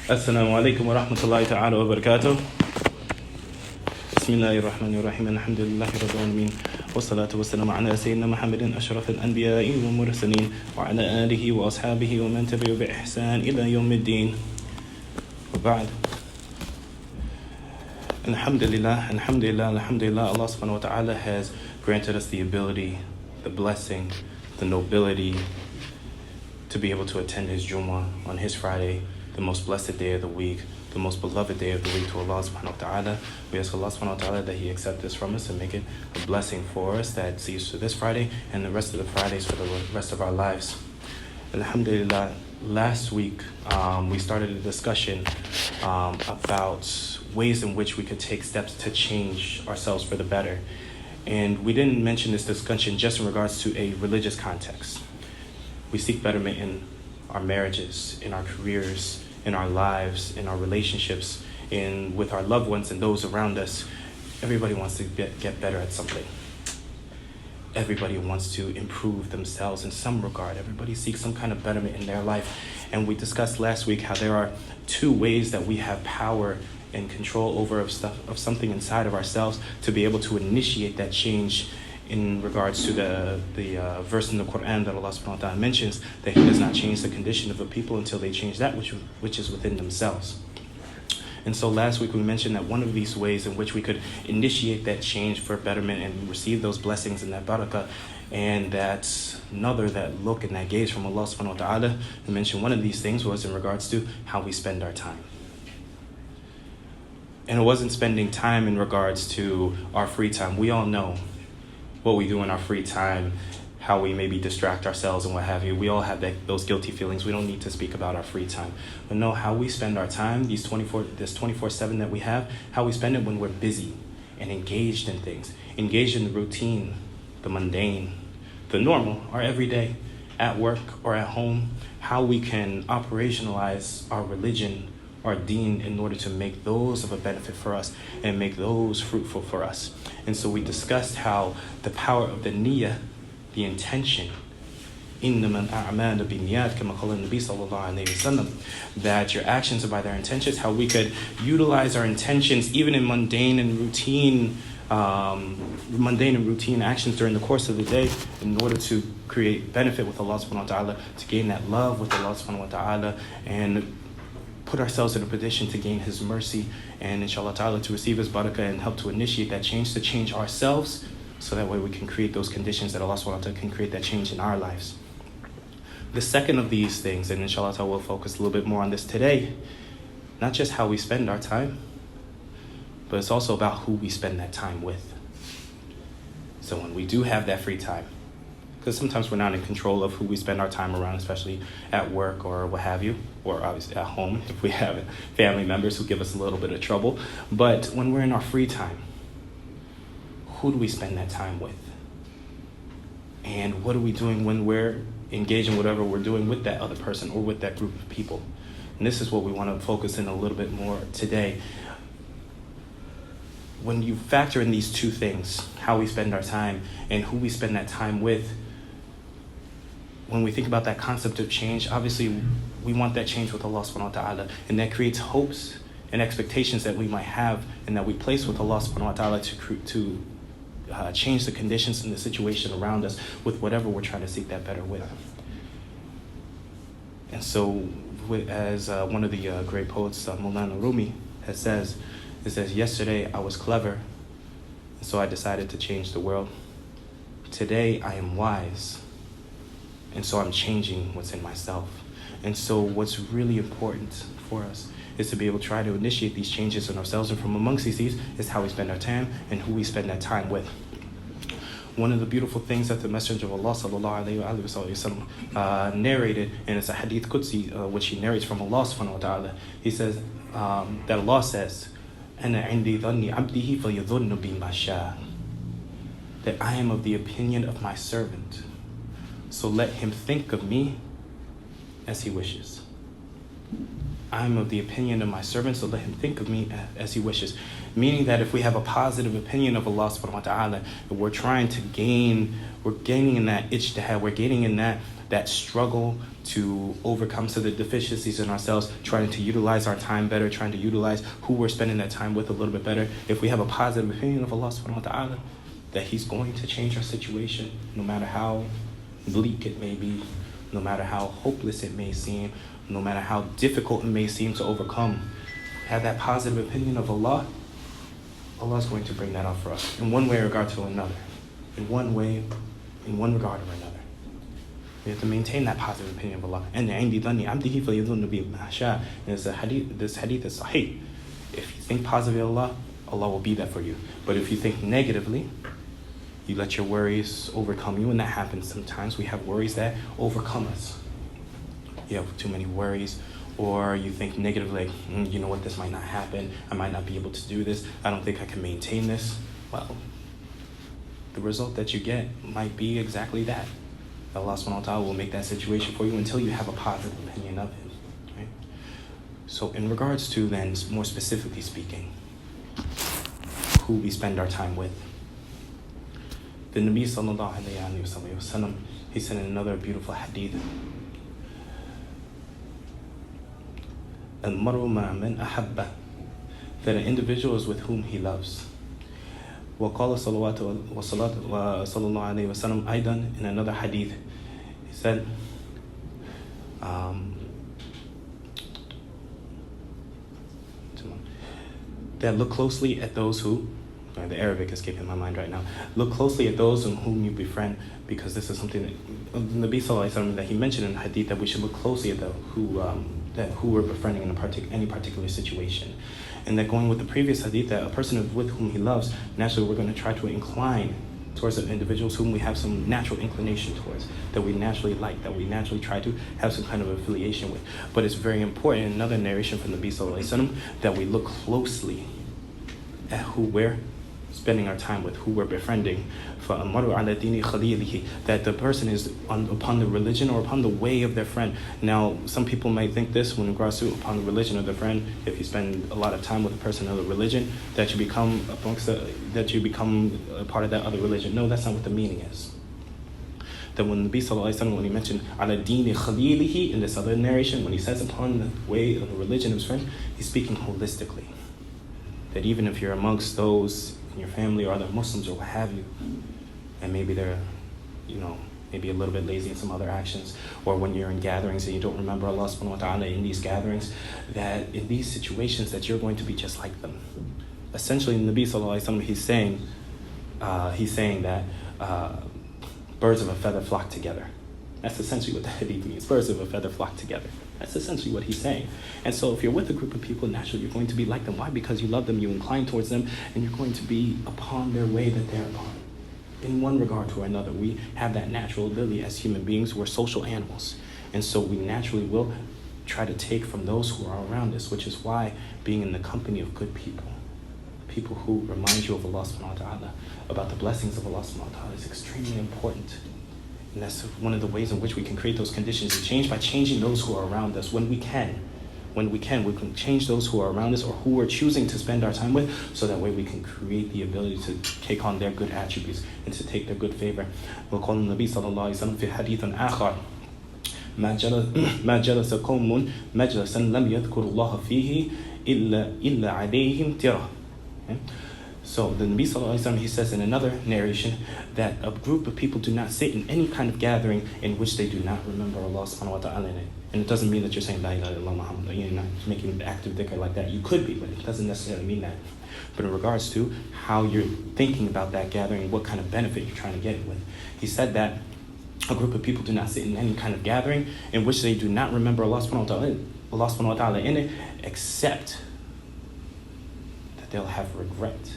Assalamu alaikum wa rahmatullahi ta'ala wa barakatuh. Bismillahir Rahmanir Rahim. Alhamdulillahi Rabbil Alameen. Wassalatu wassalamu ala Sayyidina Muhammadin ashrafil anbiya'i wa mursalin wa ala alihi wa ashabihi wa man tabi'u bi ihsan ila yawmiddin. Wa ba'd. Alhamdulillah, Allah subhanahu wa ta'ala has granted us the ability, the blessing, the nobility to be able to attend His Jummah on His Friday, the most blessed day of the week, the most beloved day of the week to Allah subhanahu wa ta'ala. We ask Allah subhanahu wa ta'ala that He accept this from us and make it a blessing for us that sees to this Friday and the rest of the Fridays for the rest of our lives. Alhamdulillah, last week we started a discussion about ways in which we could take steps to change ourselves for the better. And we didn't mention this discussion just in regards to a religious context. We seek betterment in our marriages, in our careers, in our lives, in our relationships, with our loved ones and those around us. Everybody wants to get better at something. Everybody wants to improve themselves in some regard. Everybody seeks some kind of betterment in their life. And we discussed last week how there are two ways that we have power and control over of something inside of ourselves to be able to initiate that change in regards to the verse in the Quran that Allah subhanahu wa ta'ala mentions that He does not change the condition of a people until they change that which is within themselves. And so last week we mentioned that one of these ways in which we could initiate that change for betterment and receive those blessings and that barakah and that look and that gaze from Allah subhanahu wa ta'ala, we mentioned one of these things was in regards to how we spend our time. And it wasn't spending time in regards to our free time. We all know what we do in our free time, how we maybe distract ourselves and what have you. We all have those guilty feelings. We don't need to speak about our free time. But no, how we spend our time, this 24/7 that we have, how we spend it when we're busy and engaged in things, engaged in the routine, the mundane, the normal, our everyday, at work or at home, how we can operationalize our religion, our deen, in order to make those of a benefit for us and make those fruitful for us. And so we discussed how the power of the niyyah, the intention, إِنَّمَا الْأَعْمَالُ بِالنِّيَّاتِ كَمَا قَالَ النَّبِيُّ صَلَّى اللَّهُ عَلَيْهِ وَسَلَّمَ, that your actions are by their intentions, how we could utilize our intentions even in mundane and routine actions during the course of the day in order to create benefit with Allah subhanahu wa ta'ala, to gain that love with Allah subhanahu wa ta'ala, and put ourselves in a position to gain His mercy and inshallah ta'ala to receive His barakah and help to initiate that change, to change ourselves, so that way we can create those conditions that Allah subhanahu wa ta'ala can create that change in our lives. The second of these things, and inshallah ta'ala we'll focus a little bit more on this today, not just how we spend our time, but it's also about who we spend that time with. So when we do have that free time, because sometimes we're not in control of who we spend our time around, especially at work or what have you, or obviously at home if we have family members who give us a little bit of trouble. But when we're in our free time, who do we spend that time with? And what are we doing when we're engaged in whatever we're doing with that other person or with that group of people? And this is what we want to focus in a little bit more today. When you factor in these two things, how we spend our time and who we spend that time with, when we think about that concept of change, obviously we want that change with Allah subhanahu wa ta'ala, and that creates hopes and expectations that we might have and that we place with Allah subhanahu wa ta'ala to change the conditions and the situation around us with whatever we're trying to seek that better with. And so as one of the great poets, Maulana Rumi, says, yesterday I was clever, and so I decided to change the world. Today I am wise, and so I'm changing what's in myself. And so what's really important for us is to be able to try to initiate these changes in ourselves, and from amongst these is how we spend our time and who we spend that time with. One of the beautiful things that the Messenger of Allah sallallahu alaihi wasallam narrated, and it's a hadith Qudsi, which he narrates from Allah subhanahu wa ta'ala. He says that Allah says, أَنَا عِنْدِي ظَنِّ عَبْدِهِ فَيَظُنُّ بِي مَا شَاءَ, that I am of the opinion of my servant, so let him think of me as he wishes. I am of the opinion of my servant, so let him think of me as he wishes. Meaning that if we have a positive opinion of Allah subhanahu wa ta'ala, we're trying to we're gaining in that ijtihad, we're gaining in that that struggle to overcome some of the deficiencies in ourselves, trying to utilize our time better, trying to utilize who we're spending that time with a little bit better. If we have a positive opinion of Allah subhanahu wa ta'ala, that He's going to change our situation, no matter how bleak it may be, no matter how hopeless it may seem, no matter how difficult it may seem to overcome, have that positive opinion of Allah, Allah is going to bring that out for us in one way or regard to another. In one way, in one regard or another. We have to maintain that positive opinion of Allah. And this hadith is sahih. If you think positively of Allah, Allah will be there for you. But if you think negatively, you let your worries overcome you, and that happens sometimes. We have worries that overcome us. You have too many worries, or you think negatively, like, you know what, this might not happen. I might not be able to do this. I don't think I can maintain this. Well, the result that you get might be exactly that. Allah subhanahu wa ta'ala will make that situation for you until you have a positive opinion of Him. Right? So in regards to then, more specifically speaking, who we spend our time with, the Nabi sallallahu alayhi wa sallam, he said in another beautiful hadith, al-mar'u ma'a man ahabba, that an individual is with whom he loves. وقال صلوات وصلاة وصلى الله عليه وسلم أيضا in another hadith, he said, that look closely at those who, the Arabic is escaping my mind right now, look closely at those whom you befriend, because this is something that Nabi sallallahu alaihi wasallam, that he mentioned in the hadith, that we should look closely at who we're befriending in any particular situation. And that going with the previous hadith, that a person with whom he loves, naturally we're going to try to incline towards the individuals whom we have some natural inclination towards, that we naturally like, that we naturally try to have some kind of affiliation with. But it's very important, another narration from the Nabi sallallahu alaihi wasallam, that we look closely at who we're spending our time with, who we're befriending. That the person is upon the religion or upon the way of their friend. Now, some people might think this when it regards to upon the religion of their friend. If you spend a lot of time with a person of the religion, that you become a part of that other religion. No, that's not what the meaning is. That when the Nabi sallallahu alaihi wasallam, when he mentioned ala dini khalilihi in this other narration, when he says upon the way of the religion of his friend, he's speaking holistically. That even if you're amongst those in your family or other Muslims or what have you, and maybe they're, maybe a little bit lazy in some other actions, or when you're in gatherings and you don't remember Allah subhanahu wa ta'ala in these gatherings, that in these situations that you're going to be just like them. Essentially, in the Nabi sallallahu alaihi wasallam, he's saying that birds of a feather flock together. That's essentially what the hadith means. Birds of a feather flock together. That's essentially what he's saying. And so if you're with a group of people, naturally you're going to be like them. Why? Because you love them, you incline towards them, and you're going to be upon their way that they're upon. In one regard to another, we have that natural ability as human beings. We're social animals. And so we naturally will try to take from those who are around us, which is why being in the company of good people, people who remind you of Allah subhanahu wa ta'ala, about the blessings of Allah subhanahu wa ta'ala, is extremely important. And that's one of the ways in which we can create those conditions of change, by changing those who are around us when we can. When we can change those who are around us or who we're choosing to spend our time with, so that way we can create the ability to take on their good attributes and to take their good favor. وقال النبي صلى الله عليه وسلم في حديث آخر ما جلس قوم مجلسا لم يذكر الله فيه إلا عليهم ترى. So the Nabi sallallahu alaihi wasallam, he says in another narration that a group of people do not sit in any kind of gathering in which they do not remember Allah subhanahu wa ta'ala in it. And it doesn't mean that you're saying La ilaha illallah Muhammad, you're not making the active dhikr like that. You could be, but it doesn't necessarily mean that. But in regards to how you're thinking about that gathering, what kind of benefit you're trying to get with, he said that a group of people do not sit in any kind of gathering in which they do not remember Allah subhanahu wa ta'ala in it, except that they'll have regret.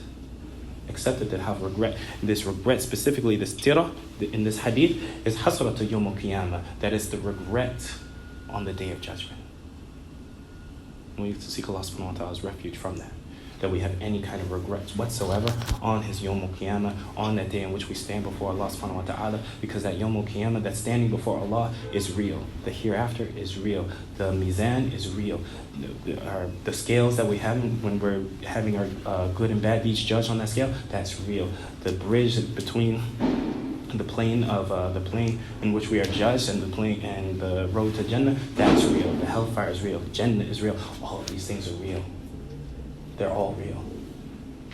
Except that they'll have regret. This regret, specifically this tira, in this hadith, is hasratu yawm al-qiyamah. That is the regret on the day of judgment. We need to seek Allah subhanahu wa ta'ala's refuge from that. That we have any kind of regrets whatsoever on his yawm al-qiyamah, on that day in which we stand before Allah subhanahu wa ta'ala, because that yawm al-qiyamah, that standing before Allah, is real. The hereafter is real. The mizan is real. The scales that we have when we're having our good and bad deeds judged on that scale, that's real. The bridge between the plane in which we are judged, and the road to Jannah, that's real. The hellfire is real. Jannah is real. All of these things are real. They're all real.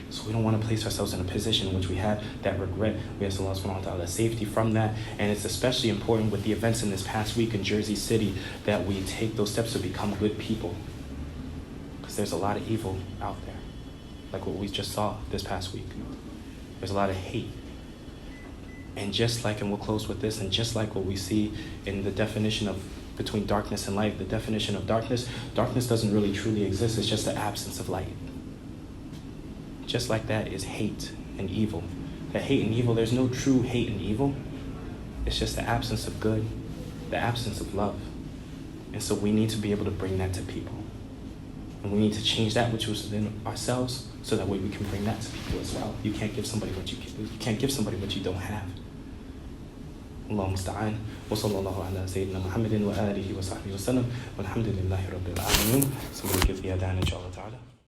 So we don't want to place ourselves in a position in which we have that regret. We ask Allah subhanahu wa ta'ala safety from that. And it's especially important with the events in this past week in Jersey City that we take those steps to become good people. Because there's a lot of evil out there, like what we just saw this past week. There's a lot of hate. And we'll close with this, and just like what we see in the definition of between darkness and light, the definition of darkness doesn't really truly exist. It's just the absence of light. Just like that is hate and evil. That hate and evil, there's no true hate and evil. It's just the absence of good, the absence of love. And so we need to be able to bring that to people. And we need to change that which was within ourselves, so that way we can bring that to people as well. You can't give somebody what you don't have. اللهم استعان وصلى الله على سيدنا محمد وآله وصحبه وسلم والحمد لله رب العالمين. Somebody give the adhan inshallah ta'ala.